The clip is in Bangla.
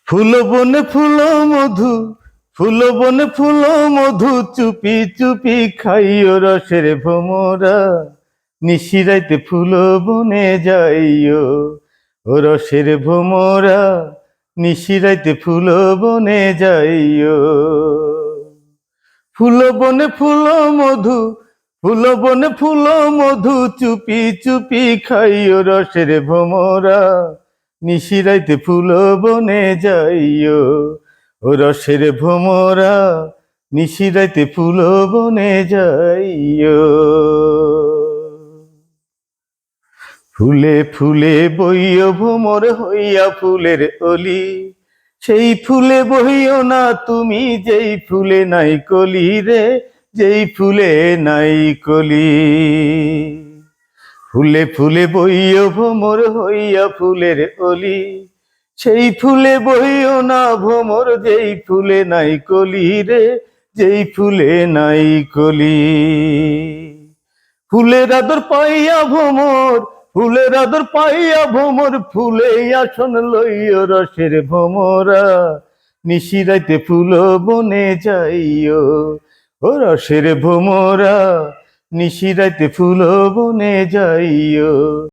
ফুল বনে ফুল মধু, ফুল বনে ফুল মধু, চুপি চুপি খাইও রসের ভোমরা। নিশিরাইতে ফুল বনে যাইও, ও রসের ভোমরা। নিশিরাইতে ফুল বনে যাইও। ফুল বনে ফুল মধু, ফুল বনে ফুল মধু, চুপি চুপি খাইও রসের ভোমরা। নিশিরাইতে ফুল বনে যাইও, ও রসের ভোমরা। নিশিরাইতে ফুল বনে যাইও। ফুলে ফুলে বইও ভোমর হইয়া ফুলের অলি, সেই ফুলে বহিও না তুমি, যেই ফুলে নাই কলি রে, যেই ফুলে নাই কলি। ফুলে ফুলে বইও ভোমর হইয়া ফুলের অলি, সেই ফুলে বহিও না ভোমর, যেই ফুলে নাই কলি রে, যেই ফুলে নাই কলি। ফুলের আদর পাইয়া ভোমর, ফুলের আদর পাইয়া ভোমর, ফুলে আসন লইও রসের ভোমরা। নিশিরাইতে ফুল বনে যাইও, ও রসের ভোমরা। নিশিরাইতে ফুল বনে যাইও।